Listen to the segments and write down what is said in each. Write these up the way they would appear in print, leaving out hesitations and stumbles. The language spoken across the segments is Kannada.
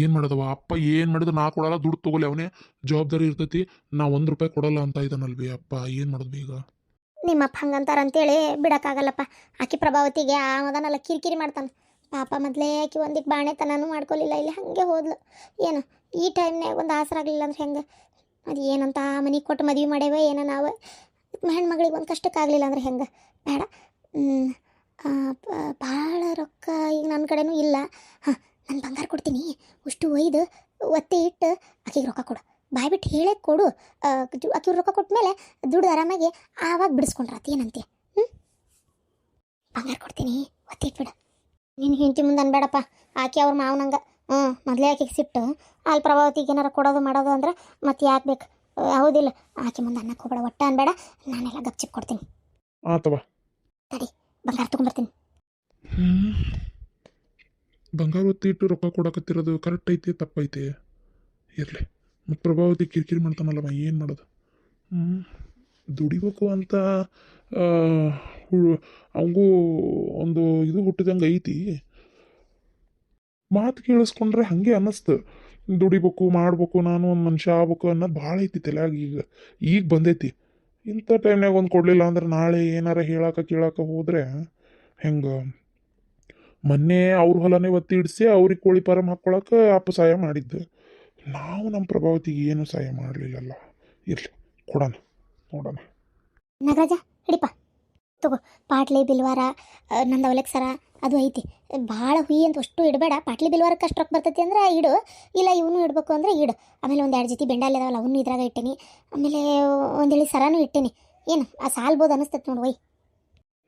ಏನು ಮಾಡೋದವ ಅಪ್ಪ ಏನು ಮಾಡಿದ್ರು ನಾ ಕೊಡಲ್ಲ, ದುಡ್ಡು ತೊಗೊಲಿ ಅವನೇ ಜವಾಬ್ದಾರಿ ಇರ್ತೈತಿ. ನಾ 1 ರೂಪಾಯಿ ಕೊಡಲ್ಲ ಅಂತ ಇದ್ದಾನಲ್ವಿ ಅಪ್ಪ, ಏನು ಮಾಡೋದು ಈಗ? ನಿಮ್ಮಪ್ಪ ಹಂಗಂತಾರ ಅಂತೇಳಿ ಬಿಡೋಕ್ಕಾಗಲ್ಲಪ್ಪ. ಆಕಿ ಪ್ರಭಾವತಿಗೆ ಅವದನ್ನೆಲ್ಲ ಕಿರಿಕಿರಿ ಮಾಡ್ತಾನೆ ಪಾಪ. ಮೊದಲೇ ಆಕಿ ಒಂದಿಟ್ಟು ಬಾಣೆತನೂ ಮಾಡ್ಕೊಲಿಲ್ಲ, ಇಲ್ಲಿ ಹಾಗೆ ಹೋದ್ಲು. ಏನು ಈ ಟೈಮ್ನಾಗ ಒಂದು ಆಸರಾಗಲಿಲ್ಲ ಅಂದ್ರೆ ಹೆಂಗೆ? ಅದು ಏನಂತ ಮನೆಗೆ ಕೊಟ್ಟು ಮದುವೆ ಮಾಡೇವೆ ಏನೋ ನಾವು, ಹೆಣ್ಮಗಳಿಗೆ ಒಂದು ಕಷ್ಟಕ್ಕಾಗಲಿಲ್ಲ ಅಂದ್ರೆ ಹೆಂಗೆ? ಬೇಡ. ಭಾಳ ರೊಕ್ಕ ಈಗ ನನ್ನ ಕಡೆನೂ ಇಲ್ಲ. ಹಾಂ, ನಾನು ಬಂಗಾರ ಕೊಡ್ತೀನಿ, ಅಷ್ಟು ಒಯ್ದು ಒತ್ತಿ ಇಟ್ಟು ಆಕೆಗೆ ರೊಕ್ಕ ಕೊಡು, ಬಾಯ್ ಬಿಟ್ಟು ಹೇಳೇ ಕೊಡು. ಆಕೆ ರೊಕ್ಕ ಕೊಟ್ಟ ಮೇಲೆ ದುಡ್ಡು ಆರಾಮಾಗಿ ಆವಾಗ ಬಿಡಿಸ್ಕೊಂಡ್ರಾತ, ಏನಂತೆ? ಹ್ಞೂ, ಬಂಗಾರ ಕೊಡ್ತೀನಿ, ಒತ್ತಿ ಇಟ್ಬಿಡು. ನೀನು ಹೆಂಡತಿ ಮುಂದೆ ಅನ್ಬೇಡಪ್ಪ, ಆಕೆ ಅವ್ರ ಮಾವನಂಗೆ. ಮೊದಲೇ ಆಕೆಗೆ ಸಿಟ್ಟು, ಅಲ್ಲಿ ಪ್ರಭಾವತಿಗೆ ಏನಾರು ಕೊಡೋದು ಮಾಡೋದು ಅಂದ್ರೆ ಮತ್ತೆ ಯಾಕೆ ಬೇಕು? ಹೌದಿಲ್ಲ? ಆಕೆ ಮುಂದೆ ಅನ್ನಕ್ಕೆ ಹೋಗ್ಬೇಡ, ಒಟ್ಟ ಅನ್ಬೇಡ, ನಾನೆಲ್ಲ ಗಪ್ಚಿಪ್ ಕೊಡ್ತೀನಿ. ಆತವ, ತಡಿ, ಬಂಗಾರ ತೊಗೊಂಬರ್ತೀನಿ. ಬಂಗಾರ ಒತ್ತಿ ಇಟ್ಟು ರೊಕ್ಕ ಕೊಡಕತ್ತಿರೋದು ಕರೆಕ್ಟ್ ಐತಿ ತಪ್ಪೈತಿ? ಇರಲಿ, ಮತ್ತು ಪ್ರಭಾವತಿ ಕಿರಿಕಿರಿ ಮಾಡ್ತಾನಲ್ಲವ, ಏನು ಮಾಡೋದು? ದುಡಿಬೇಕು ಅಂತ ಅವಂಗೂ ಒಂದು ಇದು ಹುಟ್ಟಿದಂಗೆ ಐತಿ. ಮಾತು ಕೇಳಿಸ್ಕೊಂಡ್ರೆ ಹಾಗೆ ಅನ್ನಿಸ್ತು, ದುಡಿಬೇಕು ಮಾಡ್ಬೇಕು, ನಾನು ಒಂದು ಮನುಷ್ಯ ಆಗ್ಬೇಕು ಅನ್ನೋದು ಭಾಳ ಐತಿ ತಲೆಯಾಗ. ಈಗ ಬಂದೈತಿ. ಇಂಥ ಟೈಮ್ನಾಗ ಒಂದು ಕೊಡಲಿಲ್ಲ ಅಂದ್ರೆ ನಾಳೆ ಏನಾರ ಕೇಳಕ್ಕೆ ಹೋದರೆ ಹೆಂಗೆ? ಮೊನ್ನೆ ಅವ್ರ ಹೊಲನೇ ಒತ್ತಿ ಇಡಿಸಿ ಅವ್ರಿಗೆ ಕೋಳಿ ಫಾರಂ ಹಾಕ್ಕೊಳಕ್ಕೆ ಅಪ್ಪ ಸಹಾಯ ಮಾಡಿದ್ದು. ನಾವು ನಮ್ಮ ಪ್ರಭಾವತಿಗೆ ಏನು ಸಹಾಯ ಮಾಡಲಿಲ್ಲಲ್ಲ. ಇರಲಿ, ಕೊಡೋಣ, ನೋಡೋಣ. ನಾಗರಾಜ, ಹಿಡಿಪ ತಗೋ. ಪಾಟ್ಲಿ ಬಿಲ್ವಾರ, ನಂದು ಅವಲೆಕ್ ಸರ ಅದು ಐತಿ. ಭಾಳ ಹುಯಿ ಅಂತ ಅಷ್ಟು ಇಡಬೇಡ. ಪಾಟ್ಲಿ ಬಿಲ್ವಾರಕ್ಕೆ ಅಷ್ಟು ರೊಕ್ಕ ಬರ್ತೈತಿ ಅಂದ್ರೆ ಇಡು, ಇಲ್ಲ ಇವನು ಇಡಬೇಕು ಅಂದ್ರೆ ಇಡು. ಆಮೇಲೆ ಒಂದು 2 ಜೊತೆ ಬೆಂಡಲ್ಲಿ ಅದಾವಲ್ಲ ಅವನು ಇದ್ರಾಗ ಇಟ್ಟೇನಿ. ಆಮೇಲೆ ಒಂದೇಳಿ ಸರಾನು ಇಟ್ಟೇನಿ. ಏನು ಆ ಸಾಲ್ಬೋದು ಅನಿಸ್ತೈತೆ ನೋಡಿ ಒಯ್.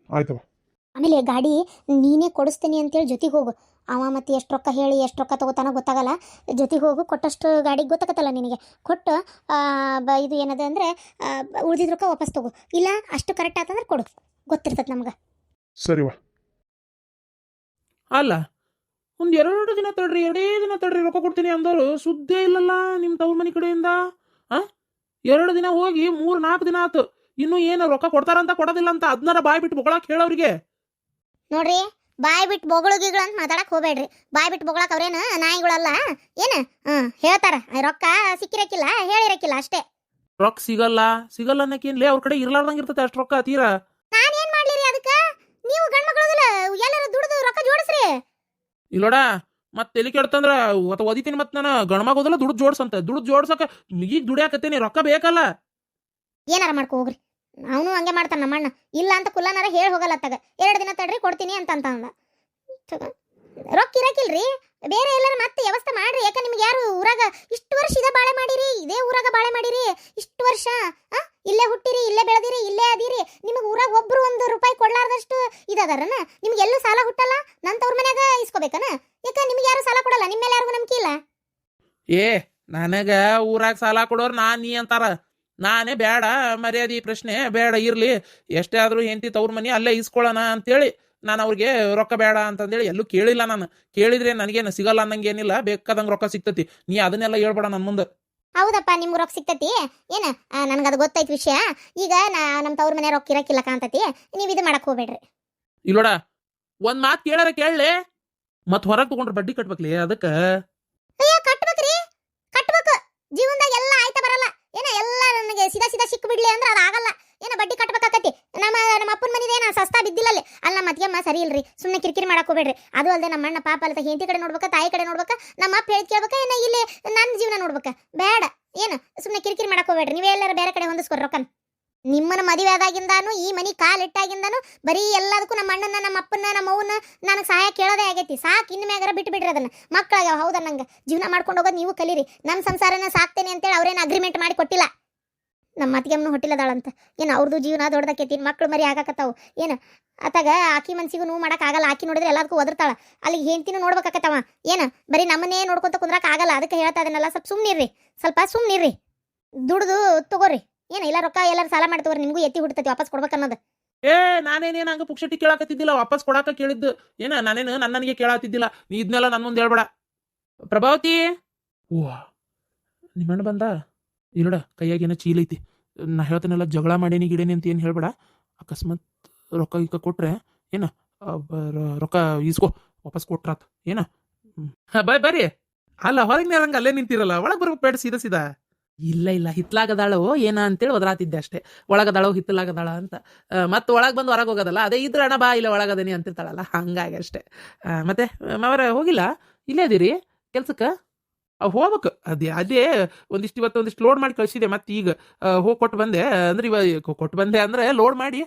ಆಯ್ತವ. ಆಮೇಲೆ ಗಾಡಿ ನೀನೇ ಕೊಡಿಸ್ತೀನಿ ಅಂತೇಳಿ ಜೊತೆಗೆ ಹೋಗು. ಅವ ಮತ್ತು ಎಷ್ಟು ರೊಕ್ಕ ಹೇಳಿ ಎಷ್ಟು ರೊಕ್ಕ ತೊಗೋತಾನೋ ಗೊತ್ತಾಗಲ್ಲ. ಜೊತೆಗೆ ಹೋಗು, ಕೊಟ್ಟಷ್ಟು ಗಾಡಿಗೆ ಗೊತ್ತಾಗತ್ತಲ್ಲ ನಿನಗೆ. ಕೊಟ್ಟು ಇದು ಏನದ ಅಂದರೆ ಉಳಿದಿದ್ದ ರೊಕ್ಕ ವಾಪಸ್ ತಗೋ. ಇಲ್ಲ ಅಷ್ಟು ಕರೆಕ್ಟ್ ಆತಂದ್ರೆ ಕೊಡು, ಗೊತ್ತಿರ್ತದೆ ನಮ್ಗೆ. ಸರಿವಾ. ಅಲ್ಲ, ಒಂದು 2 ದಿನ ತಡ್ರಿ, 2 ದಿನ ತಡ್ರಿ, ರೊಕ್ಕ ಕೊಡ್ತೀನಿ ಅಂದವರು ಸುದ್ದೇ ಇಲ್ಲಲ್ಲ ನಿಮ್ಮ ತವ್ರ ಮನೆ ಕಡೆಯಿಂದ. 2 ದಿನ ಹೋಗಿ 3-4 ದಿನ ಆತು, ಇನ್ನೂ ಏನು ರೊಕ್ಕ ಕೊಡ್ತಾರಂತ ಕೊಡೋದಿಲ್ಲ ಅಂತ ಅದನ್ನಾರ ಬಾಯ್ ಬಿಟ್ಟು ಬೊಗಳಕ್ಕೆ ಹೇಳೋರಿಗೆ. ನೋಡ್ರಿ, ಬಾಯ್ ಬಿಟ್ಟು ಬೊಗಳು ಅಂತ ಮಾತಾಡಕ್ಕೆ ಹೋಗ್ಬೇಡ್ರಿ. ಬಾಯ್ ಬಿಟ್ಟು ಬೊಗಳಕ್ಕೆ ಅವ್ರೇನು ನಾಯಿಗಳಲ್ಲ ಏನು? ಹೇಳ್ತಾರ ರೊಕ್ಕ ಸಿಕ್ಕಿರಕ್ಕಿಲ್ಲ, ಹೇಳಿರಕ್ಕಿಲ್ಲ ಅಷ್ಟೇ. ರೊಕ್ಕ ಸಿಗಲ್ಲ ಅನ್ನಕ್ಕೇನ್ಲೇ, ಅವ್ರ ಕಡೆ ಇರ್ಲಾರ್ದಂಗೆ ಇರ್ತೈತೆ ಅಷ್ಟು ರೊಕ್ಕ ತೀರಾ. ನಾನೇನು ಮಾಡ್ಲಿರಿ ಅದಕ್ಕೆ? ನೀವು ಗಂಡು ಮಕ್ಕಳದಿಲ್ಲ, ಎಲ್ಲರೂ ದುಡ್ದು ರೊಕ್ಕ ಜೋಡಿಸ್ರಿ. ಇಲ್ಲೋಡ, ಮತ್ತೆ ತಲೆ ಕೆಡ್ತಂದ್ರ ಓದಿತೀನಿ. ಮತ್ತೆ ನಾನು ಗಣಮಗೋದಲ್ಲ ದುಡ್ಡು ಜೋಡ್ಸಂತ, ದುಡ್ಡು ಜೋಡ್ಸಕ್ಕೆ ಈಗ ದುಡಿಯಾಕತ್ತೀನಿ, ರೊಕ್ಕ ಬೇಕಲ್ಲ. ಏನಾರ ಮಾಡ್ಕೊ ಹೋಗ್ರಿ. ಅವನು ಹಂಗೆ ಮಾಡ್ತಾನೆ ನಮ್ಮ ಅಣ್ಣ. ಇಲ್ಲ ಅಂತ ಕುಲ್ಲನಾರ ಹೇಳಿ ಹೋಗಲ್ಲ ತಗ. 2 ದಿನ ತಡ್ರಿ ಕೊಡ್ತೀನಿ ಅಂತಂದ. ರೊಕ್ಕ ಇರಕಿಲ್ರಿ, ಬೇರೆ ಎಲ್ಲಾರ ಮತ್ತೆ ವ್ಯವಸ್ಥೆ ಮಾಡ್ರಿ. ಯಾಕೆ ನಿಮ್ಗೆ ಯಾರು ಊರಾಗ ಇಷ್ಟು ವರ್ಷ ಇದೇ ಬಾಳೆ ಮಾಡಿರಿ, ಇದೇ ಊರಾಗ ಬಾಳೆ ಮಾಡಿರಿ ಇಷ್ಟು ವರ್ಷ. ಇಲ್ಲೇ ಹುಟ್ಟಿರಿ, ಇಲ್ಲೇ ಬೆಳೆದಿರಿ, ಇಲ್ಲೇ ಅದೀರಿ. ನಿಮಗೆ ಊರಾಗ ಒಬ್ರು 1 ರೂಪಾಯಿ ಕೊಡ್ಲಾರ್ದಷ್ಟು ಇದದಾರನ? ನಿಮ್ಗೆ ಎಲ್ಲೂ ಸಾಲ ಹುಟ್ಟಲ್ಲ, ನನ್ನ ತವ್ರ ಮನ್ಯಾಗ ಇಸ್ಕೋಬೇಕನ? ಯಾಕೆ ನಿಮ್ಗೆ ಯಾರು ಸಾಲ ಕೊಡಲ್ಲ? ನಿಮ್ಮ ಮೇಲೆ ಯಾರಿಗೂ ನಂಬಿಕೆ ಇಲ್ಲ? ನನಗ ಊರಾಗ ಸಾಲ ಕೊಡೋರು ನೀ ಅಂತಾರ. ನಾನೇ ಬೇಡ, ಮರ್ಯಾದೆ ಪ್ರಶ್ನೆ ಬೇಡ, ಇರ್ಲಿ ಎಷ್ಟೇ ಆದ್ರೂ ಹೆಂಡತಿ ತವ್ರ ಮನಿ ಅಲ್ಲೇ ಇಸ್ಕೊಳ್ಳೋಣ ಅಂತೇಳಿ ನಾನು ಅವ್ರಿಗೆ ರೊಕ್ಕ ಬೇಡ ಅಂತಂದೇಳಿ ಎಲ್ಲೂ ಕೇಳಿಲ್ಲ. ನಾನು ಕೇಳಿದ್ರೆ ನನಗೇನು ಸಿಗಲ್ಲ ಅನ್ನಂಗೆ ಏನಿಲ್ಲ, ಬೇಕಾದಂಗೆ ರೊಕ್ಕ ಸಿಗ್ತತಿ. ನೀ ಅದನ್ನೆಲ್ಲ ಹೇಳ್ಬೇಡ ನನ್ನ ಮುಂದೆ. ಹೌದಪ್ಪ, ನಿಮ್ಗೆ ರೊಕ್ಕ ಸಿಗ್ತತಿ ಏನು? ನನಗದು ಗೊತ್ತೈತಿ ವಿಷಯ. ಈಗ ನಮ್ಮ ತವ್ರ ಮನೆ ರೊಕ್ಕ ಇರಕ್ಕಿಲ್ಲ ಕಾಂತತಿ, ನೀವು ಇದು ಮಾಡಕ್ಕೆ ಹೋಗ್ಬೇಡ್ರಿ. ಇಲ್ಲೋಡ, ಒಂದು ಮಾತು ಕೇಳಾರ ಕೇಳಲೆ, ಮತ್ತೆ ಹೊರಗೆ ತಗೊಂಡ್ರೆ ಬಡ್ಡಿ ಕಟ್ಬೇಕ್ಲಿ ಅದಕ್ಕೆ. ಅಯ್ಯ, ಕಟ್ಬೇಕ್ರಿ, ಕಟ್ಬೇಕು. ಜೀವನದಾಗ ಎಲ್ಲ ಆಯ್ತಾ ಬರಲ್ಲ. ಏನ ಎಲ್ಲ ನನಗೆ ಸೀದಾ ಸಿಕ್ಕ ಬಿಡ್ಲಿ ಅಂದ್ರೆ ಅದು ಆಗಲ್ಲ. ಏನ ಬಡ್ಡಿ ಕಟ್ಬೇಕಾಕತಿ. ನಮ್ಮ ಅಪ್ಪನ ಮನಿದೇನ ಸಸ್ತಾ ಬಿದ್ದಿಲ್ಲ ಅಲ್ಲಿ. ಅಲ್ಲಿ ನಮ್ಮ ಅತ್ತಿಗೆಮ್ಮ ಸರಿ ಇಲ್ರಿ, ಸುಮ್ಮನೆ ಕಿರಿಕಿರಿ ಮಾಡಕ್ ಹೋಗ್ಬೇಡ್ರಿ. ಅದು ಅಲ್ಲದೆ ನಮ್ಮ ಅಣ್ಣ ಪಾಪ ಅಲ್ಲದ ಹೆಂಡತಿ ಕಡೆ ನೋಡ್ಬೇಕಾ, ತಾಯಿ ಕಡೆ ನೋಡ್ಬೇಕಾ, ನಮ್ಮ ಅಪ್ಪ ಹೇಳಿ ಕೇಳ್ಬೇಕಾ, ಏನ ಇಲ್ಲಿ ನನ್ನ ಜೀವನ ನೋಡ್ಬೇಕಾ? ಬೇಡ, ಏನು ಸುಮ್ಮನೆ ಕಿರಿಕಿರಿ ಮಾಡಕ್ ಹೋಗ್ಬೇಡ್ರಿ. ನೀವೇ ಎಲ್ಲರೂ ಬೇರೆ ಕಡೆ ಹೊಂದಿಸ್ಕೊಡ್ರಿ ರೊಕ್ಕನ್. ನಿಮ್ಮನ್ನ ಮದುವೆ ಆದಾಗಿಂದಾನು ಈ ಮನಿ ಕಾಲಿಟ್ಟಾಗಿಂದಾನು ಬರೀ ಎಲ್ಲದಕ್ಕೂ ನಮ್ಮ ಅಣ್ಣನ, ನಮ್ಮ ಅಪ್ಪನ, ನಮ್ಮ ಅವ್ವನ ನನಗೆ ಸಹಾಯ ಕೇಳೋದೇ ಆಗೈತಿ. ಸಾಕು, ಇನ್ನು ಮ್ಯಾಗಾರ ಬಿಟ್ಟು ಬಿಡ್ರಿ ಅದನ್ನ. ಮಕ್ಕಳಾಗ್ಯಾವ, ಹೌದಾ? ನಂಗೆ ಜೀವನ ಮಾಡ್ಕೊಂಡು ಹೋಗೋದು ನೀವು ಕಲೀರಿ. ನನ್ನ ಸಂಸಾರನ ಸಾಕ್ತೇನೆ ಅಂತೇಳಿ ಅವ್ರೇನು ಅಗ್ರಿಮೆಂಟ್ ಮಾಡಿ ಕೊಟ್ಟಿಲ್ಲ. ನಮ್ಮ ಅತ್ತಿಗೆಮ್ಮನು ಹೊಟ್ಟಿಲ್ಲದಾಳಂತ. ಏನು ಅವ್ರದ್ದು ಜೀವನ ದೊಡ್ಡದಕ್ಕೈತಿ, ಮಕ್ಕಳು ಮರಿ ಆಗಾಕತ್ತಾವು. ಏನು ಅತ್ತಾಗ ಆಕಿ ಮನ್ಸಿಗೂ ನೋವು ಮಾಡೋಕ್ಕಾಗಲ್ಲ. ಆಕಿ ನೋಡಿದ್ರೆ ಎಲ್ಲದಕ್ಕೂ ಒದರ್ತಾಳ. ಅಲ್ಲಿಗೆ ಹೆಂಡ್ತಿನೂ ನೋಡ್ಬೇಕಾಕತ್ತವ. ಏನು ಬರೀ ನಮ್ಮನ್ನೇ ನೋಡ್ಕೊಂತ ಕುಂದ್ರಕ್ಕೆ ಆಗಲ್ಲ. ಅದಕ್ಕೆ ಹೇಳ್ತಾ ಇದನ್ನೆಲ್ಲ ಸ್ವಲ್ಪ ಸುಮ್ಮನಿರ್ರಿ. ದುಡ್ದು ತಗೋರಿ. ಏನು ಇಲ್ಲ ರೊಕ್ಕ ಎಲ್ಲರೂ ಸಾಲ ಮಾಡಿ ತಗೋರಿ, ನಿಮಗೂ ಎತ್ತಿ ಹುಡ್ತೈತಿ ವಾಪಸ್ ಕೊಡ್ಬೇಕನ್ನೋದು. ನಾನೇನೇನು ಹಂಗೆ ಪುಕ್ಷಟಿ ಕೇಳಾಕತ್ತಿದ್ದಿಲ್ಲ, ವಾಪಸ್ ಕೊಡಾಕ ಕೇಳಿದ್ದು. ನಾನೇನು ನನಗೆ ಕೇಳಾತಿದ್ದಿಲ್ಲ. ನೀ ಇದನ್ನೆಲ್ಲ ನನ್ನ ಮುಂದೆ ಹೇಳ್ಬೇಡ. ಪ್ರಭಾವತಿ, ನಿಮ್ಮಣ್ಣ ಬಂದ? ಇಲ್ಲೋಡ, ಕೈಯಾಗ ಏನೋ ಚೀಲ ಐತಿ. ನಾ ಹೇಳ್ತೇನೆಲ್ಲ ಜಗಳ ಮಾಡೇನಿ ಗಿಡೇನಿ ಅಂತ ಏನು ಹೇಳ್ಬೇಡ. ಅಕಸ್ಮಾತ್ ರೊಕ್ಕ ಕೊಟ್ರೆ ಏನ ರೊಕ್ಕ ಈಸ್ಕೊ, ವಾಪಸ್ ಕೊಟ್ರಾತ್ ಏನ. ಬರ್ರಿ ಅಲ್ಲ ಹೊರಗೆ ನಿರಂಗ ಅಲ್ಲೇ ನಿಂತಿರಲ್ಲ ಒಳಗೆ ಬರ್ಬೇಕು ಬೇಡ ಸೀದಾ ಸೀದಾ. ಇಲ್ಲ ಇಲ್ಲ ಹಿತ್ಲಾಗದಾಳು ಏನ ಅಂತೇಳಿ ಒದರಾತಿದ್ದೆ ಅಷ್ಟೇ. ಒಳಗದಾಳೋ ಹಿತ್ತಲಾಗದಾಳ ಅಂತ. ಮತ್ತೆ ಒಳಗೆ ಬಂದು ಹೊರಗೆ ಹೋಗೋದಲ್ಲ ಅದೇ ಇದ್ರ ಅಣ್ಣ ಬಾ ಇಲ್ಲ ಒಳಗದೇನಿ ಅಂತಿರ್ತಾಳಲ್ಲ ಹಂಗಾಗಿ ಅಷ್ಟೇ. ಮತ್ತೆ ಮಾವರ ಹೋಗಿಲ್ಲ ಇಲ್ಲೇ ಅದೀರಿ ಕೆಲ್ಸಕ್ಕೆ? ಹೋಗ್ಬೇಕು ಅದೇ ಇವತ್ತು ಒಂದಿಷ್ಟು ಲೋಡ್ ಮಾಡಿ ಕಳಿಸಿದೆ. ಮತ್ತೆ ಈಗ ಹೋಗಿ ಕೊಟ್ಟು ಬಂದೆ ಅಂದ್ರೆ ಕೊಟ್ಟು ಬಂದೆ ಅಂದ್ರೆ ಲೋಡ್ ಮಾಡಿ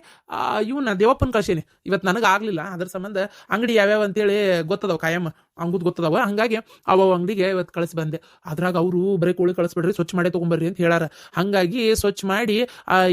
ಇವನ್ನ ದೇವಪ್ಪನ ಕಳ್ಸೀನಿ. ಇವತ್ತು ನನಗೆ ಆಗ್ಲಿಲ್ಲ ಅದ್ರ ಸಂಬಂಧ ಅಂಗಡಿ ಯಾವ್ಯಾವ ಅಂತೇಳಿ ಗೊತ್ತದವ ಕಾಯಂ ಅಂಗುದ್ ಗೊತ್ತದವ. ಹಂಗಾಗಿ ಅವ ಅಂಗಡಿಗೆ ಇವತ್ತು ಕಳಿಸಿ ಬಂದೆ. ಅದ್ರಾಗ ಅವರು ಬರೀ ಕೋಳಿ ಕಳಿಸ್ಬಿಡ್ರಿ ಸ್ವಚ್ಛ ಮಾಡಿ ತೊಗೊಂಬರ್ರಿ ಅಂತ ಹೇಳಾರ. ಹಂಗಾಗಿ ಸ್ವಚ್ಛ ಮಾಡಿ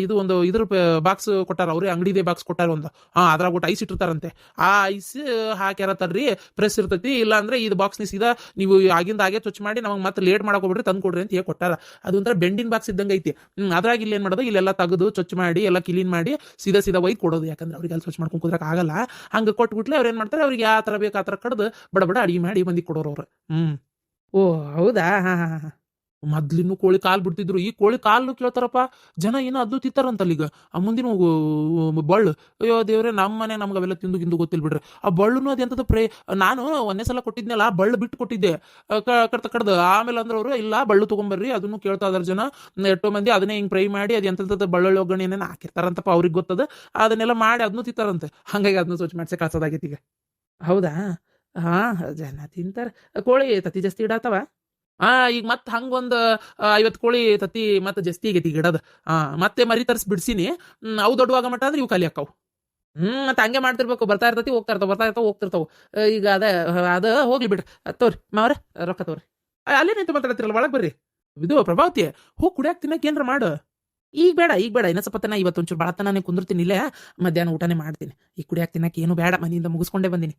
ಇದು ಒಂದು ಇದ್ರ ಬಾಕ್ಸ್ ಕೊಟ್ಟಾರ ಅವ್ರಿಗೆ ಅಂಗಡಿದೇ ಬಾಕ್ಸ್ ಕೊಟ್ಟಾರ ಒಂದು. ಅದ್ರಾಗ ಒಟ್ಟು ಐಸ್ ಇಟ್ಟಿರ್ತಾರಂತೆ. ಆ ಐಸ್ ಹಾಕ್ಯಾರ ತರ್ರಿ ಪ್ರೆಸ್ ಇರ್ತೈತಿ. ಇಲ್ಲ ಅಂದ್ರೆ ಇದು ಬಾಕ್ಸ್ ಸೀದಾ ನೀವು ಆಗಿಂದ ಹಾಗೆ ಸ್ವಚ್ಛ ಮಾಡಿ ನಮಗೆ ಮತ್ತೆ ಲೇಟ್ ಮಾಡಕೋಬಿಡ್ರಿ ತಂದು ಕೊಡ್ರಿ ಅಂತ ಹೇಳಿ ಕೊಟ್ಟಾರ. ಅದೊಂಥರ ಬೆಂಡಿನ ಬಾಕ್ಸ್ ಇದ್ದಂಗೆ ಐತಿ. ಅದ್ರಾಗ ಇಲ್ಲಿ ಏನು ಮಾಡೋದು ಇಲ್ಲೆಲ್ಲ ತೆಗೆದು ಸ್ವಚ್ಛ ಮಾಡಿ ಎಲ್ಲ ಕ್ಲೀನ್ ಮಾಡಿ ಸೀದಾ ಒಯ್ದು ಕೊಡೋದು. ಯಾಕಂದ್ರೆ ಅವ್ರಿಗೆ ಅಲ್ಲಿ ಸ್ವಚ್ಛ ಮಾಡ್ಕೊಂಡು ಕುದ್ರಕ್ಕೆ ಆಗಲ್ಲ. ಹಂಗೆ ಕೊಟ್ಬಿಟ್ಲೆ ಅವ್ರು ಏನು ಮಾಡ್ತಾರೆ ಅವ್ರಿಗೆ ಯಾವ ಥರ ಬೇಕು ಆ ಥರ ಕಡ್ದು ಬಡ ಅಡಿಗೆ ಮಾಡಿ ಮಂದಿ ಕೊಡೋರು ಅವ್ರು. ಓ ಹೌದಾ. ಹಾ ಮೊದ್ಲಿನ್ನು ಕೋಳಿ ಕಾಲು ಬಿಡ್ತಿದ್ರು. ಈ ಕೋಳಿ ಕಾಲು ಕೇಳ್ತಾರಪ್ಪ ಜನ ಏನೋ ಅದನ್ನು ತಿಂತಾರಂತಲ್ಲ ಈಗ. ಆ ಮುಂದಿನ ಬಳ್ಳು ಅಯ್ಯೋ ದೇವ್ರೆ ನಮ್ಮ ಮನೆ ನಮ್ಗೆ ಅವೆಲ್ಲ ತಿಂದು ಗೊತ್ತಿಲ್ಲ ಬಿಡ್ರಿ. ಆ ಬಳ್ಳುನು ಅದೆಂತದ ನಾನು ಒಂದೇ ಸಲ ಕೊಟ್ಟಿದ್ನಲ್ಲ ಬಳ್ಳು ಬಿಟ್ಟು ಕೊಟ್ಟಿದ್ದೆ ಕಡ್ದು. ಆಮೇಲೆ ಅಂದ್ರೆ ಅವರು ಇಲ್ಲ ಬಳ್ಳು ತೊಗೊಂಬರ್ರಿ ಅದನ್ನು ಕೇಳ್ತಾ ಇದಾರೆ ಜನ. ಎಷ್ಟೋ ಮಂದಿ ಅದನ್ನೇ ಹಿಂಗೆ ಫ್ರೈ ಮಾಡಿ ಅದು ಎಂತದ ಬಳ್ಳುಳ್ಳಿ ಒಗ್ಗರಣೆ ಏನೇನು ಹಾಕಿರ್ತಾರಂತಪ್ಪ ಅವ್ರಿಗೆ ಗೊತ್ತದ. ಅದನ್ನೆಲ್ಲ ಮಾಡಿ ಅದನ್ನು ತಿಂತಾರಂತೆ. ಹಂಗಾಗಿ ಅದನ್ನು ಸ್ವಚ್ಛ ಮಾಡಿಸಿ ಕಳ್ಸೋದಾಗೈತಿ ಈಗ. ಹೌದಾ ಹಾ ಜನ ತಿಂತಾರ. ಕೋಳಿ ತತ್ತಿ ಜಾಸ್ತಿ ಇಡಾತವ. ಈಗ ಮತ್ತೆ ಹಂಗೊಂದು 50 ಕೋಳಿ ತತ್ತಿ ಮತ್ತೆ ಜಾಸ್ತಿ ಆಗೈತಿ ಈಗ ಇಡೋದು. ಮತ್ತೆ ಮರಿ ತರಿಸಿ ಬಿಡ್ಸಿನಿ. ಅವು ದೊಡ್ಡವಾಗ ಮಟ್ಟ ಅಂದ್ರೆ ಇವು ಖಾಲಿ ಆಕಾವು. ಮತ್ತೆ ಹಂಗೆ ಮಾಡ್ತಿರ್ಬೇಕು. ಬರ್ತಾ ಇರ್ತೈತಿ ಹೋಗ್ತಿರ್ತಾವ. ಈಗ ಅದ ಹೋಗ್ಲಿ ಬಿಡ್ರಿ. ತೋರಿ ಮಾವ್ರೆ ರೊಕ್ಕ ತೋರಿ. ಅಲ್ಲೇ ನಿಂತು ಮಾತಾಡ್ತಿರಲ್ಲ ಒಳಗೆ ಬರ್ರಿ. ಇದು ಪ್ರಭಾವತಿ ಹೋಗಿ ಕುಡಿಯಾಕ ತಿನ್ನಕ್ಕೆ ಏನ್ರ ಮಾಡು. ಈಗ ಬೇಡ ಇನ್ನೂ ಸ್ವಲ್ಪ ತನ ಇವತ್ತು ಒಂಚೂರು ಭಾಳ ತನ ಕುಂದಿರ್ತೀನಿ ಇಲ್ಲೇ. ಮಧ್ಯಾಹ್ನ ಊಟನೇ ಮಾಡ್ತೀನಿ. ಈಗ ಕುಡಿಯಾಕ ತಿನ್ನಕ್ಕೆ ಏನು ಬೇಡ ಮನೆಯಿಂದ ಮುಗಿಸ್ಕೊಂಡೇ ಬಂದೀನಿ.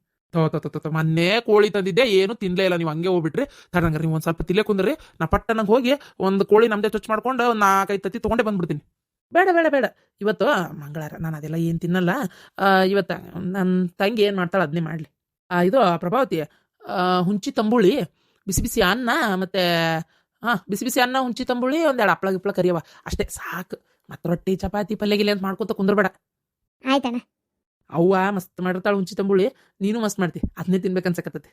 ಮೊನ್ನೆ ಕೋಳಿ ತಂದಿದ್ದೆ ಏನು ತಿನ್ಲೇ ಇಲ್ಲ. ನೀವು ಹಂಗೆ ಹೋಗ್ಬಿಟ್ರಿ. ತಡಂಗಾರ ನೀವು ಒಂದು ಸ್ವಲ್ಪ ತಿಲ್ಲೇ ಕುಂದ್ರಿ. ನಾ ಪಟ್ಟನಂಗೆ ಹೋಗಿ ಒಂದು ಕೋಳಿ ನಮ್ದೇ ಸ್ವಚ್ಛ ಮಾಡ್ಕೊಂಡು ಒಂದು 4-5 ತತ್ತಿ ತೊಗೊಂಡೇ ಬಂದ್ಬಿಡ್ತೀನಿ. ಬೇಡ ಇವತ್ತು ಮಂಗಳವಾರ ನಾನು ಅದೆಲ್ಲ ಏನು ತಿನ್ನಲ್ಲ. ಇವತ್ತು ನನ್ನ ತಂಗಿ ಏನು ಮಾಡ್ತಾಳೆ ಅದನ್ನೇ ಮಾಡಲಿ. ಇದು ಪ್ರಭಾವತಿ ಹುಂಚಿ ತಂಬುಳಿ ಬಿಸಿ ಅನ್ನ ಮತ್ತೆ ಬಿಸಿ ಅನ್ನ ಹುಂಚಿ ತಂಬುಳಿ ಒಂದೆರಡು ಹಪ್ಳ ಗಿಪ್ಳ ಕರಿಯವ ಅಷ್ಟೇ ಸಾಕು. ಮತ್ತೆ ರೊಟ್ಟಿ ಚಪಾತಿ ಪಲ್ಯಗಿಲ್ಲ ಅಂತ ಮಾಡ್ಕೊತ ಕುಂದ್ರಬೇಡ. ಆಯ್ತಣ್ಣ. ಅವ್ವ ಮಸ್ತ್ ಮಾಡಿರ್ತಾಳೆ ಹುಂಚಿ ತಂಬುಳಿ. ನೀನು ಮಸ್ತ್ ಮಾಡ್ತಿ ಅದನ್ನೇ ತಿನ್ಬೇಕನ್ಸಕತ್ತೈತಿ.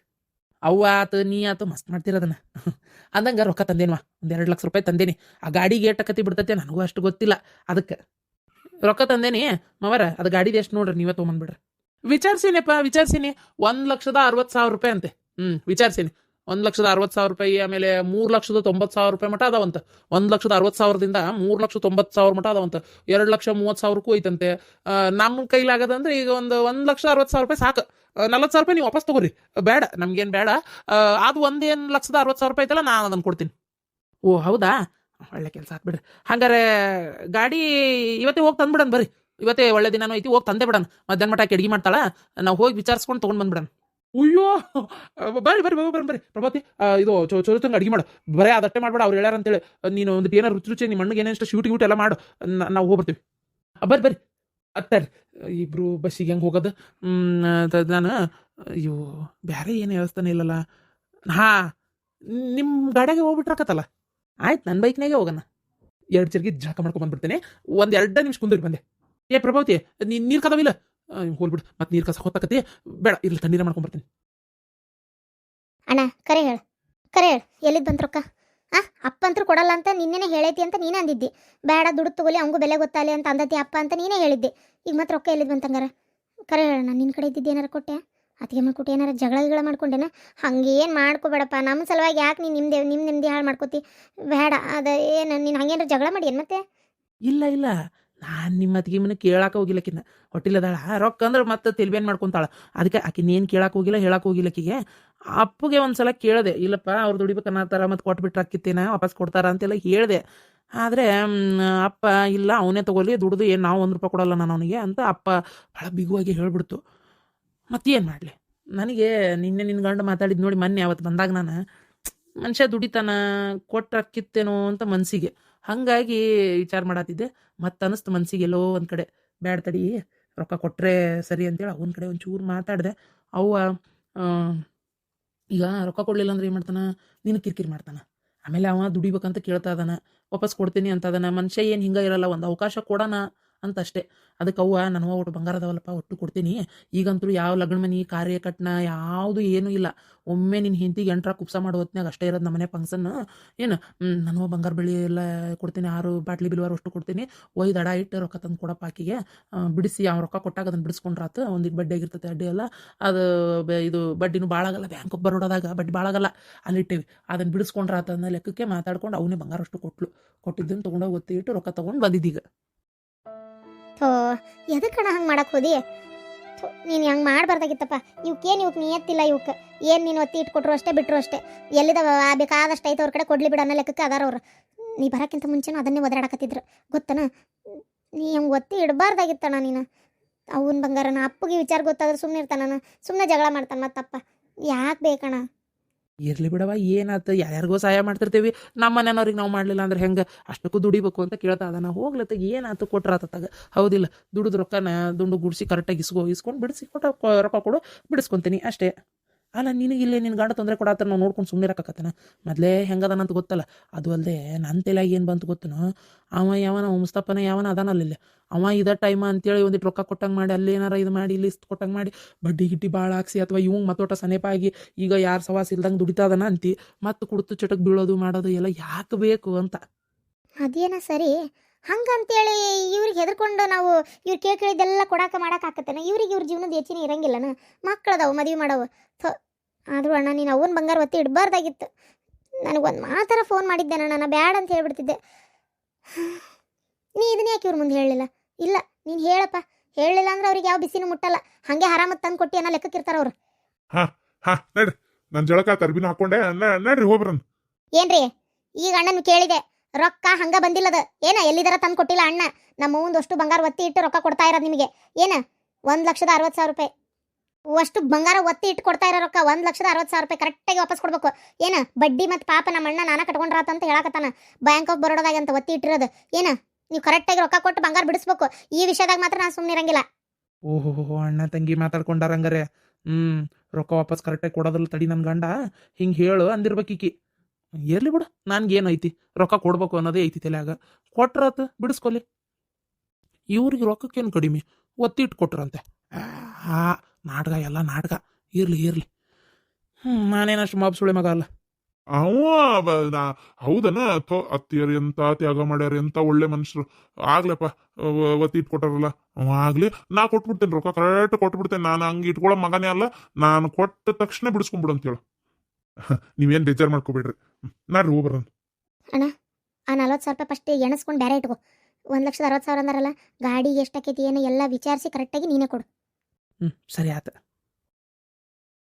ಅವ್ವ ಆತು ನೀ ಆತು ಮಸ್ತ್ ಮಾಡ್ತಿರೋದನ್ನ. ಅಂದಂಗ ರೊಕ್ಕ ತಂದೇನ್ವಾ ಒಂದು 2 ಲಕ್ಷ ರೂಪಾಯಿ ತಂದೇನಿ. ಆ ಗಾಡಿಗೆ ಏಟಕತಿ ಬಿಡ್ತೈತೆ ನನಗೂ ಅಷ್ಟು ಗೊತ್ತಿಲ್ಲ. ಅದಕ್ಕೆ ರೊಕ್ಕ ತಂದೇನಿ ಮವರ. ಅದು ಗಾಡಿದು ಎಷ್ಟು ನೋಡ್ರಿ ನೀವೇ ತೊಗೊಂಬಂದ್ಬಿಡ್ರಿ. ವಿಚಾರಿಸೀನಿ 1,60,000 ರೂಪಾಯಿ ಅಂತೆ. ವಿಚಾರಿಸೀನಿ 1,60,000 ರೂಪಾಯಿ. ಆಮೇಲೆ 3,90,000 ರೂಪಾಯಿ ಮಟ ಅದಾವಂತ. 1,60,000ದಿಂದ 3,90,000 ಮಟ ಅದಾವಂತ. 2,30,000ಕ್ಕೂ ಐತಂತೆ. ನಮ್ಮ ಕೈಲಾಗದಂದ್ರೆ ಈಗ ಒಂದು 1,60,000 ರೂಪಾಯಿ ಸಾಕು. 40,000 ರೂಪಾಯಿ ನೀವು ವಾಪಸ್ ತಗೋರಿ. ಬೇಡ ನಮ್ಗೇನು ಬೇಡ. ಅದು 1,60,000 ರೂಪಾಯಿ ಐತಲ್ಲ ನಾನು ಅದನ್ನು ಕೊಡ್ತೀನಿ. ಓ ಹೌದಾ ಒಳ್ಳೆ ಕೆಲಸ ಹಾಕ್ಬಿಡ್ರಿ. ಹಂಗಾರೆ ಗಾಡಿ ಇವತ್ತೇ ಹೋಗಿ ತಂದ್ಬಿಡಣ ಬರ್ರಿ. ಇವತ್ತೇ ಒಳ್ಳೆ ದಿನಾನು ಐತಿ. ಹೋಗಿ ತಂದೆ ಬಿಡಣ. ಮಧ್ಯಾಹ್ನ ಮಟ ಅಡುಗೆ ಮಾಡ್ತಾಳ. ನಾವು ಹೋಗಿ ವಿಚಾರಿಸ್ಕೊಂಡು ತೊಗೊಂಡು ಬಂದ್ಬಿಡಣ. ಅಯ್ಯೋ ಬರ್ರಿ ಪ್ರಭಾತಿ. ಇದು ಚೊರುತಂಗೆ ಅಡುಗೆ ಮಾಡು. ಬರೀ ಅದಷ್ಟೇ ಮಾಡ್ಬೇಡ. ಅವ್ರು ಹೇಳ್ಯಾರ ಅಂತೇಳಿ ನೀನು ಒಂದು ಏನಾರು ರುಚಿ ನಿಮ್ಮ ಮಣ್ಣಿಗೆ ಏನೇಷ್ಟು ಶೂಟ್ ಎಲ್ಲ ಮಾಡು. ನಾವು ಹೋಗ್ಬರ್ತೀವಿ. ಬರ್ರಿ ಅತ್ತಾರಿ. ಇಬ್ರು ಬಸ್ಸಿಗೆ ಹೆಂಗೆ ಹೋಗೋದು? ನಾನು ಅಯ್ಯೋ ಬೇರೆ ಏನು ವ್ಯವಸ್ಥೆನೇ ಇಲ್ಲಲ್ಲ. ನಿಮ್ಮ ಗಾಡಿಯಾಗೆ ಹೋಗ್ಬಿಟ್ರಾಕತ್ತಲ್ಲ. ಆಯ್ತು ನನ್ನ ಬೈಕ್ನಾಗೆ ಹೋಗೋಣ. 2 ಚರ್ಗಿ ಜಾಕ ಮಾಡ್ಕೊಂಡು ಬಂದ್ಬಿಡ್ತೇನೆ. 1-2 ನಿಮಿಷ ಕುಂದ್ರಿ ಬಂದೆ. ಪ್ರಭಾವತಿ ನೀರು ಕದವಿಲ್ಲ ಹೋಲ್ಬಿಡು. ಮತ್ತೆ ನೀರು ಕಸ ಹೊತ್ತಕತಿ ಬೇಡ ಇರ್ಲಿ ತಣ್ಣೀರ ಮಾಡ್ಕೊಂಡ್ಬರ್ತೀನಿ. ಅಣ್ಣ ಕರೆ ಹೇಳು ಎಲ್ಲಿದ್ ಬಂತ ರೊಕ್ಕ? ಅಪ್ಪ ಅಂತೂ ಕೊಡಲ್ಲ ಅಂತ ನಿನ್ನೆನೆ ಹೇಳೈತಿ ಅಂತ ನೀನೇ ಅಂದಿದ್ದಿ. ಬೇಡ ದುಡ್ಡು ತಗೊಲಿ ಅವಂಗೂ ಬೆಲೆ ಗೊತ್ತಾಗಲಿ ಅಂತ ಅಂದತಿ ಅಪ್ಪ ಅಂತ ನೀನೇ ಹೇಳಿದ್ದೆ. ಈಗ ಮತ್ತೆ ರೊಕ್ಕ ಎಲ್ಲಿದ್ ಬಂತಂಗಾರ ಕರೆ ಹೇಳೋಣ. ನಿನ್ನ ಕಡೆ ಇದ್ದಿದ್ದು ಏನಾರ ಕೊಟ್ಟೆ? ಅತ್ತಿಗೆ ಮಾಡ್ಕೊಟ್ಟು ಏನಾರ ಜಗಳ ಮಾಡ್ಕೊಂಡೇನ? ಹಂಗೇನು ಮಾಡ್ಕೋಬೇಡಪ್ಪ. ನಮ್ಮ ಸಲುವಾಗಿ ಯಾಕೆ ನೀನು ನಿಮ್ದು ಹಾಳು ಮಾಡ್ಕೋತಿ? ಬೇಡ. ಅದು ಏನು ನೀನು ಹಂಗೇನಾರ ಜಗಳ ಮಾಡಿ ಏನು ಮತ್ತೆ? ಇಲ್ಲ ನಾನು ನಿಮ್ಮ ಅತ್ತಿಗೆ ಮನೆ ಕೇಳಾಕ ಹೋಗಿಲ್ಲಕ್ಕಿನ್ನ ಹೊಟ್ಟಿಲ್ಲದಾಳ. ರೊಕ್ಕ ಅಂದ್ರೆ ಮತ್ತೆ ತೆಲ್ಬೇನ್ ಮಾಡ್ಕೊಂತಾಳ. ಅದಕ್ಕೆ ಆಕಿನೇನು ಕೇಳಾಕ ಹೋಗಿಲ್ಲ ಹೇಳಕ್ಕೆ ಹೋಗಿಲ್ಲಕ್ಕಿಗೆ. ಅಪ್ಪಗೆ ಒಂದ್ಸಲ ಕೇಳಿದೆ. ಇಲ್ಲಪ್ಪ ಅವ್ರು ದುಡಿಬೇಕನ್ನತ್ತಾರ ಮತ್ತೆ ಕೊಟ್ಬಿಟ್ರೆ ಅಕ್ಕಿತ್ತೇನ ವಾಪಸ್ ಕೊಡ್ತಾರ ಅಂತೆಲ್ಲ ಹೇಳಿದೆ. ಆದರೆ ಅಪ್ಪ ಇಲ್ಲ ಅವನೇ ತಗೊಳ್ಳಿ ದುಡ್ದು ಏನು ನಾವು 1 ರೂಪಾಯಿ ಕೊಡಲ್ಲ ನಾನು ಅವನಿಗೆ ಅಂತ ಅಪ್ಪ ಭಾಳ ಬಿಗುವಾಗಿ ಹೇಳ್ಬಿಡ್ತು. ಮತ್ತೇನು ಮಾಡಲಿ? ನನಗೆ ನಿನ್ನೆ ನಿನ್ನ ಗಂಡ ಮಾತಾಡಿದ್ದು ನೋಡಿ ಮೊನ್ನೆ ಅವತ್ತು ಬಂದಾಗ ನಾನು ಮನುಷ್ಯ ದುಡಿತಾನ ಕೊಟ್ಟು ಅಕ್ಕಿತ್ತೇನೋ ಅಂತ ಮನಸ್ಸಿಗೆ ಹಾಗಾಗಿ ವಿಚಾರ ಮಾಡತ್ತಿದ್ದೆ. ಮತ್ತು ಅನ್ನಿಸ್ತು ಮನಸ್ಸಿಗೆ ಎಲ್ಲೋ ಒಂದು ಕಡೆ ಬ್ಯಾಡ ತಡಿ ರೊಕ್ಕ ಕೊಟ್ಟರೆ ಸರಿ ಅಂತೇಳಿ ಅವನ ಕಡೆ ಒಂಚೂರು ಮಾತಾಡಿದೆ. ಅವ್ವ ಈಗ ರೊಕ್ಕ ಕೊಡಲಿಲ್ಲ ಅಂದ್ರೆ ಏನು ಮಾಡ್ತಾನೆ? ನೀನು ಕಿರಿಕಿರಿ ಮಾಡ್ತಾನೆ. ಆಮೇಲೆ ಅವ ದುಡಿಬೇಕಂತ ಕೇಳ್ತಾ ಇದ್ದಾನೆ. ವಾಪಸ್ ಕೊಡ್ತೀನಿ ಅಂತ ಅದಾನ. ಮನುಷ್ಯ ಏನು ಹಿಂಗೆ ಇರಲ್ಲ. ಒಂದು ಅವಕಾಶ ಕೊಡೋಣ ಅಂತ ಅಷ್ಟೇ. ಅದಕ್ಕೆ ಅವ್ವ ನನವ ಒಟ್ಟು ಬಂಗಾರ ಅದಾವಲ್ಲಪ್ಪ ಒಟ್ಟು ಕೊಡ್ತೀನಿ, ಈಗಂತೂ ಯಾವ ಲಗ್ನ ಮನೆ ಕಾರ್ಯ ಕಟ್ನ ಯಾವುದು ಏನೂ ಇಲ್ಲ, ಒಮ್ಮೆ ನಿನ್ನ ಹೆಂಡತಿಗೆ ಎಂಟ್ರ ಕುಪ್ಸ ಮಾಡೋ ಹೊತ್ನ್ಯಾಗ ಅಷ್ಟೇ ಇರೋದು ನಮ್ಮನೆ ಫಂಕ್ಷನ್. ಏನು ನನವ ಬಂಗಾರ ಬೆಳ್ಳಿ ಎಲ್ಲ ಕೊಡ್ತೀನಿ, 6 ಬಾಟ್ಲಿ ಬಿಲ್ವಾರ ಅಷ್ಟು ಕೊಡ್ತೀನಿ, ಒಯ್ದು ಅಡ ಇಟ್ಟು ರೊಕ್ಕ ತಂದು ಕೊಡಪ್ಪ ಆಕಿಗೆ, ಬಿಡಿಸಿ ಅವ್ನು ರೊಕ್ಕ ಕೊಟ್ಟಾಗ ಅದನ್ನು ಬಿಡಿಸ್ಕೊಂಡ್ರಾತು, ಒಂದಿಟ್ಟು ಬಡ್ಡಿ ಆಗಿರ್ತೈತೆ ಅಡ್ಡಿ ಎಲ್ಲ ಅದು ಇದು ಬಡ್ಡಿನೂ ಭಾಳ ಆಗಲ್ಲ, ಬ್ಯಾಂಕ್ ಆಫ್ ಬರೋಡಾದಾಗ ಬಡ್ಡಿ ಭಾಳ ಆಗಲ್ಲ, ಅಲ್ಲಿಟ್ಟೇವಿ ಅದನ್ನು ಬಿಡಿಸ್ಕೊಂಡ್ರಾತ ಅನ್ನೋ ಲೆಕ್ಕಕ್ಕೆ ಮಾತಾಡ್ಕೊಂಡು ಅವನೇ ಬಂಗಾರ ಅಷ್ಟು ಕೊಟ್ಟಿದ್ದನ್ನು ತೊಗೊಂಡೋಗಿ ಒತ್ತಿ ಇಟ್ಟು ರೊಕ್ಕ ತೊಗೊಂಡು ಬಂದಿದ್ದೀಗ. ಥೋ ಎದಕ್ಕಣ ಹಂಗೆ ಮಾಡಕ್ಕೆ ಹೋದಿ? ನೀನು ಹಂಗೆ ಮಾಡಬಾರ್ದಾಗಿತ್ತಪ್ಪ. ಇವಕ್ಕೇನು ನಿಯತ್ತಿಲ್ಲ, ಇವಕ್ಕೆ ಏನು ನೀನು ಒತ್ತಿ ಇಟ್ಕೊಟ್ರು ಅಷ್ಟೇ ಬಿಟ್ಟರು ಅಷ್ಟೇ. ಎಲ್ಲಿದಾವ ಬೇಕಾದಷ್ಟು ಐತೆ ಅವ್ರ ಕಡೆ ಕೊಡ್ಲಿ ಬಿಡು ಅನ್ನೋ ಲೆಕ್ಕಕ್ಕೆ ಅದಾರ ಅವ್ರು. ನೀ ಬರೋಕ್ಕಿಂತ ಮುಂಚೆನೂ ಅದನ್ನೇ ಒದರಾಡಕತ್ತಿದ್ರು ಗೊತ್ತನ. ನೀ ಹಂಗೆ ಒತ್ತಿ ಇಡಬಾರ್ದಾಗಿತ್ತಣ್ಣ ನೀನು. ಅವನ ಬಂಗಾರನ ಅಪ್ಪಗೆ ವಿಚಾರ ಗೊತ್ತಾದ್ರೆ ಸುಮ್ಮನೆ ಇರ್ತಾನ, ಸುಮ್ಮನೆ ಜಗಳ ಮಾಡ್ತಾನೆ ಮತ್ತಪ್ಪ. ಯಾಕೆ ಬೇಕಣ್ಣ? ಇರ್ಲಿ ಬಿಡವ, ಏನಾಯ್ತು, ಯಾರ್ಯಾರಿಗೋ ಸಹಾಯ ಮಾಡ್ತಿರ್ತೀವಿ, ನಮ್ಮ ಮನೆಯವ್ರಿಗೆ ನಾವು ಮಾಡಲಿಲ್ಲ ಅಂದ್ರೆ ಹೆಂಗೆ, ಅಷ್ಟಕ್ಕೂ ದುಡಿಬೇಕು ಅಂತ ಕೇಳ್ತಾ ಅದ. ನಾವು ಹೋಗ್ಲತ್ತಾಗ ಏನಾಯ್ತು ಕೊಟ್ರಾತಾಗ, ಹೌದಿಲ್ಲ, ದುಡಿದು ರೊಕ್ಕನ ದುಂಡು ಗುಡಿಸಿ ಕರೆಕ್ಟಾಗಿ ಇಸ್ಕೊಂಡು ಬಿಡಿಸಿ ರೊಕ್ಕ ಕೊಡು, ಬಿಡಿಸ್ಕೊತೀನಿ ಅಷ್ಟೇ. ಅಲ್ಲ ನಿನಗಿಲ್ಲೇ ನಿನ್ನ ಗಂಡ ತೊಂದರೆ ಕೊಡತ್ತ ನಾವು ನೋಡ್ಕೊಂಡು ಸುಮ್ಮನೆ ಇರಕತ್ತನ. ಮೊದಲೇ ಹೆಂಗದನಂತ ಗೊತ್ತಲ್ಲ. ಅದು ಅಲ್ಲದೆ ನನ್ನ ತಲೆಯಾಗ ಏನು ಬಂತು ಗೊತ್ತನೋ, ಯಾವನ ಮುಸ್ತಫನ ಯಾವನ ಅದಾನಲ್ಲ, ಅವ ಇದ ಟೈಮ ಅಂತೇಳಿ ಒಂದಿಟ್ಟು ರೊಕ್ಕ ಕೊಟ್ಟಂಗೆ ಮಾಡಿ, ಅಲ್ಲಿ ಏನಾರ ಇದು ಮಾಡಿ ಇಲ್ಲಿ ಕೊಟ್ಟಂಗೆ ಮಾಡಿ ಬಡ್ಡಿ ಗಿಡ್ಡಿ ಭಾಳ ಹಾಕ್ಸಿ, ಅಥವಾ ಇವಂಗೆ ಮತ್ತೊಟ್ಟ ಸನೇಪಾಗಿ ಈಗ ಯಾರು ಸವಾಸ ಇಲ್ದಂಗೆ ದುಡಿತಾದನ ಅಂತಿ, ಮತ್ತು ಕುಡ್ತು ಚಟಕ್ಕೆ ಬೀಳೋದು ಮಾಡೋದು ಎಲ್ಲ ಯಾಕೆ ಬೇಕು ಅಂತ. ಅದೇನ ಸರಿ, ಹಂಗಂತೇಳಿ ಇವ್ರಿಗೆ ಹೆದರ್ಕೊಂಡು ನಾವು ಇವ್ರು ಕೇಳಿದ್ದೆಲ್ಲ ಮಾಡಕ್ಕೆ ಆಕತ್ತೇನೆ? ಇವ್ರಿಗೆ ಇವ್ರ ಜೀವನದ ಹೆಚ್ಚಿನ ಇರಂಗಿಲ್ಲನ, ಮಕ್ಕಳದಾವು ಮದುವೆ ಮಾಡವು. ಆದರೂ ಅಣ್ಣ ನೀನು ಅವನ ಬಂಗಾರ ಒತ್ತಿ ಇಡಬಾರ್ದಾಗಿತ್ತು. ನನಗೊಂದು ಮಾತರ ಫೋನ್ ಮಾಡಿದ್ದೇನೆ, ನಾನು ಬ್ಯಾಡ ಅಂತ ಹೇಳ್ಬಿಡ್ತಿದ್ದೆ. ನೀ ಇದನ್ನ ಯಾಕೆ ಇವ್ರ ಮುಂದೆ ಹೇಳಲಿಲ್ಲ? ಇಲ್ಲ ನೀನು ಹೇಳಪ್ಪ, ಹೇಳಲಿಲ್ಲ ಅಂದ್ರೆ ಅವ್ರಿಗೆ ಯಾವ ಬಿಸಿನೂ ಮುಟ್ಟಲ್ಲ, ಹಾಗೆ ಆರಾಮತ್ ತಂದು ಕೊಟ್ಟಿ ಅನ್ನೋ ಲೆಕ್ಕಕ್ಕಿರ್ತಾರ ಅವ್ರು. ನಡ್ರಿ, ನನ್ನ ಜಳಕ ತರ್ಬಿನ ಹಾಕೊಂಡೆ, ನಡ್ರಿ ಹೋಗ್ಬರನ್. ಏನ್ರಿ ಈಗ ಅಣ್ಣನ ಕೇಳಿದೆ, ರೊಕ್ಕ ಹಂಗ ಬಂದಿಲ್ಲದ ಏನ, ಎಲ್ಲಿದಾರ ತಂದು ಕೊಟ್ಟಿಲ್ಲ ಅಣ್ಣ. ನಮ್ಮ ಒಂದಷ್ಟು ಬಂಗಾರ ಒತ್ತಿ ಇಟ್ಟು ರೊಕ್ಕ ಕೊಡ್ತಾ ಇರೋದು ನಿಮಗೆ ಏನ 1,60,000 ರೂಪಾಯಿ ಅಷ್ಟು ಬಂಗಾರ ಒತ್ತಿ ಇಟ್ಟು ಕೊಡ್ತಾ ಇರೋ ರೊಕ್ಕ 1,60,000 ರೂಪಾಯಿ ಕರೆಕ್ಟಾಗಿ ವಾಪಸ್ ಕೊಡ್ಬೇಕು. ಏನ ಬಡ್ಡಿ ಮತ್ತು ಪಾಪ ನಮ್ಮ ಅಣ್ಣ ನಾನ ಕಟ್ಕೊಂಡ್ರಾತ ಅಂತ ಹೇಳಕತ್ತಾನ, ಬ್ಯಾಂಕ್ ಆಫ್ ಬರೋಡಾದಾಗ ಅಂತ ಒತ್ತಿ ಇಟ್ಟಿರೋದು. ಏನ ನೀವು ಕರೆಕ್ಟಾಗಿ ರೊಕ್ಕ ಕೊಟ್ಟು ಬಂಗಾರ ಬಿಡಿಸ್ಬೇಕು. ಈ ವಿಷಯದಾಗ ಮಾತ್ರ ನಾನು ಸುಮ್ಮನೆ ಇರಂಗಿಲ್ಲ. ಓಹೋ, ಅಣ್ಣ ತಂಗಿ ಮಾತಾಡ್ಕೊಂಡಾರಂಗಾರೆ. ರೊಕ್ಕ ವಾಪಸ್ ಕರೆಕ್ಟಾಗಿ ಕೊಡೋದ್ರಲ್ಲಿ ತಡಿ ನನ್ನ ಗಂಡ ಹಿಂಗೆ ಹೇಳು ಅಂದಿರ್ಬೇಕೀಕಿ. ಇರ್ಲಿ ಬಿಡು, ನನ್ಗೇನೈತಿ, ರೊಕ್ಕ ಕೊಡ್ಬೇಕು ಅನ್ನೋದೇ ಐತಿ ತಲೆಯಾಗ. ಕೊಟ್ರಾತು ಬಿಡಿಸ್ಕೊಲಿ, ಇವ್ರಿಗೆ ರೊಕ್ಕಕ್ಕೇನು ಕಡಿಮೆ, ಒತ್ತಿ ಇಟ್ಟು ಕೊಟ್ರಂತೆ. ನಾಟಕ ಎಲ್ಲ ನಾಟಕ. ಇರ್ಲಿ ನಾನೇನಷ್ಟು ಮಾಬ್ ಸುಳೆ ಮಗ ಅಲ್ಲ. ಹೌದನ ಅತ್ತಿಯರು ಎಂತ ತ್ಯಾಗ ಮಾಡ್ಯಾರ, ಎಂತ ಒಳ್ಳೆ ಮನುಷ್ಯರು. ಆಗ್ಲಪ್ಪ ಒತ್ತಿ ಇಟ್ಕೊಟ್ಟಾರಲ್ಲ, ಆಗ್ಲಿ ನಾ ಕೊಟ್ಬಿಡ್ತೇನೆ, ರೊಕ್ಕ ಕರೆಕ್ಟ್ ಕೊಟ್ಬಿಡ್ತೇನೆ. ನಾನು ಹಂಗೆ ಇಟ್ಕೊಳ್ಳೋ ಮಗನೇ ಅಲ್ಲ, ನಾನು ಕೊಟ್ಟ ತಕ್ಷಣ ಬಿಡಿಸ್ಕೊಂಡ್ಬಿಡು ಅಂತೇಳು. ನೀವೇನು ಬೇಜಾರು ಮಾಡ್ಕೋಬೇಡ್ರಿ, ನಾಡ್ರಿ ಹೋಗ್ಬರೋಣ. ಅಣ್ಣ ಆ 40,000 ರೂಪಾಯಿ ಫಸ್ಟ್ ಎಣಿಸ್ಕೊಂಡು ಬೇರೆ ಇಟ್ಕೋ. 1,60,000 ಅಂದಾರಲ್ಲ, ಗಾಡಿಗೆ ಎಷ್ಟಾಕೈತಿ ಏನು ಎಲ್ಲ ವಿಚಾರಿಸಿ ಕರೆಕ್ಟಾಗಿ ನೀನೇ ಕೊಡು. ಸರಿ ಆತ.